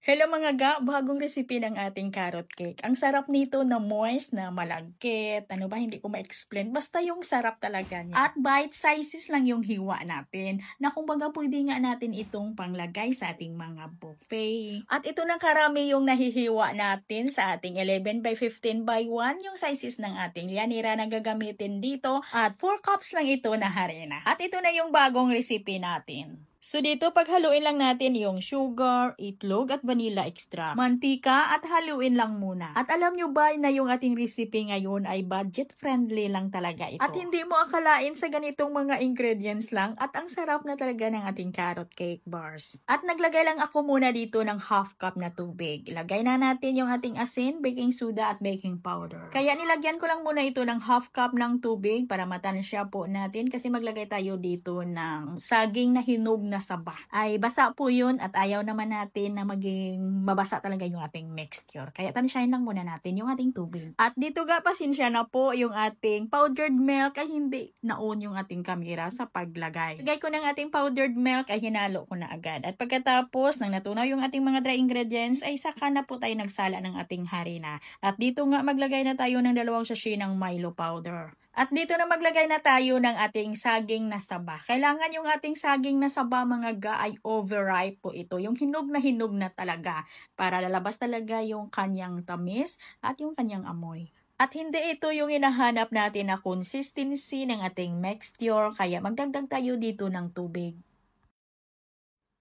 Hello mga ga, bagong recipe ng ating carrot cake. Ang sarap nito na moist, na malagkit. Ano ba, hindi ko ma-explain. Basta yung sarap talaga niya. At bite sizes lang yung hiwa natin. Na kumbaga pwede nga natin itong panglagay sa ating mga buffet. At ito na karami yung nahihiwa natin sa ating 11 by 15 by 1. Yung sizes ng ating lianira na gagamitin dito. At 4 cups lang ito na harina. At ito na yung bagong recipe natin. So dito paghaluin lang natin yung sugar, itlog at vanilla extract, mantika at haluin lang muna. At alam nyo ba na yung ating recipe ngayon ay budget friendly lang talaga ito. At hindi mo akalain sa ganitong mga ingredients lang at ang sarap na talaga ng ating carrot cake bars. At naglagay lang ako muna dito ng half cup na tubig. Ilagay na natin yung ating asin, baking soda at baking powder. Kaya nilagyan ko lang muna ito ng half cup ng tubig para matansya po natin kasi maglagay tayo dito ng saging na hinog na saba. Ay basa po yun at ayaw naman natin na maging mabasa talaga yung ating mixture. Kaya tansyahin lang muna natin yung ating tubig. At dito ga pasensya na po yung ating powdered milk ay hindi naon yung ating kamera sa paglagay. Lagay ko ng ating powdered milk ay hinalo ko na agad. At pagkatapos nang natunaw yung ating mga dry ingredients ay saka na po tayo nagsala ng ating harina. At dito nga maglagay na tayo ng 2 sachet ng Milo powder. At dito na maglagay na tayo ng ating saging na saba. Kailangan yung ating saging na saba mga ga ay overripe po ito. Yung hinog na talaga para lalabas talaga yung kanyang tamis at yung kanyang amoy. At hindi ito yung hinahanap natin na consistency ng ating mixture kaya magdagdag tayo dito ng tubig.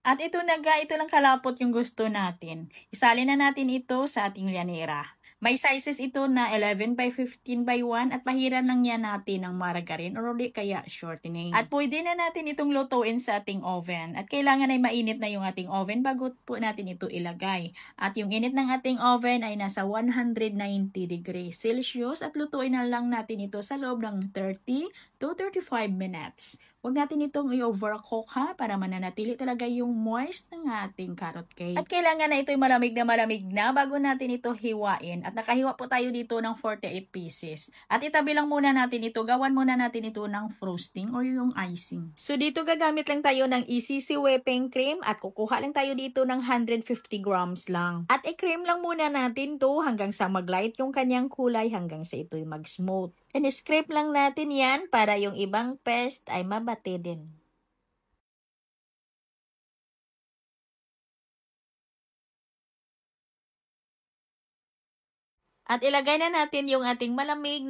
At ito na ga, ito lang kalapot yung gusto natin. Isalin na natin ito sa ating lianera. May sizes ito na 11 by 15 by 1 at pahiran lang yan natin ng margarine or di kaya shortening. At pwede na natin itong lutuin sa ating oven. At kailangan ay mainit na yung ating oven bago po natin ito ilagay. At yung init ng ating oven ay nasa 190 degrees Celsius at lutuin na lang natin ito sa loob ng 30 to 35 minutes. Huwag natin itong i-overcook ha para mananatili talaga yung moist ng ating carrot cake. At kailangan na ito'y malamig na bago natin ito hiwain. At nakahiwa po tayo dito ng 48 pieces. At itabi lang muna natin ito. Gawan muna natin ito ng frosting or yung icing. So dito gagamit lang tayo ng ECC whipping cream at kukuha lang tayo dito ng 150 grams lang. At i-cream lang muna natin to hanggang sa mag-light yung kanyang kulay hanggang sa ito'y mag-smooth. And scrape lang natin yan para yung ibang pest ay mabate din. At ilagay na natin yung ating malamig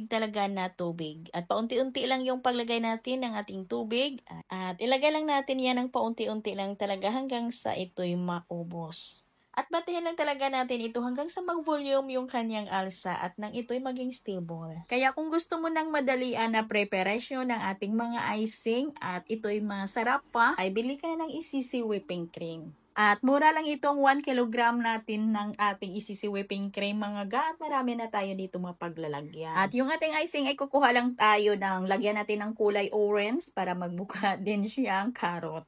talaga na tubig. At paunti-unti lang yung paglagay natin ng ating tubig. At ilagay lang natin yan ng paunti-unti lang talaga hanggang sa ito'y maubos. At batihin lang talaga natin ito hanggang sa mag-volume yung kanyang alsa at nang ito'y maging stable. Kaya kung gusto mo ng madalian na preparation ng ating mga icing at ito'y masarap pa, ay bili ka na ng ECC whipping cream. At mura lang itong 1 kilogram natin ng ating ECC whipping cream mga ga at marami na tayo dito mapaglalagyan. At yung ating icing ay kukuha lang tayo ng lagyan natin ng kulay orange para magbuka din siyang carrot.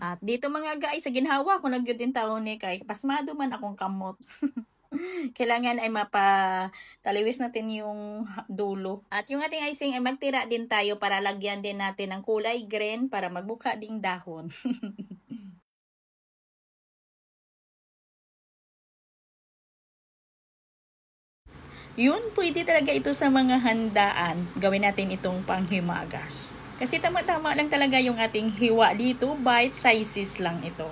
At dito mga guys, sa ginhawa ko nagyudin taon ni kay pasmado man akong kamot. Kailangan ay mapataliwis natin yung dulo. At yung ating icing ay magtira din tayo para lagyan din natin ng kulay green para magbuka ding dahon. Yun, pwede talaga ito sa mga handaan. Gawin natin itong panghimagas. Kasi tama-tama lang talaga yung ating hiwa dito, bite sizes lang ito.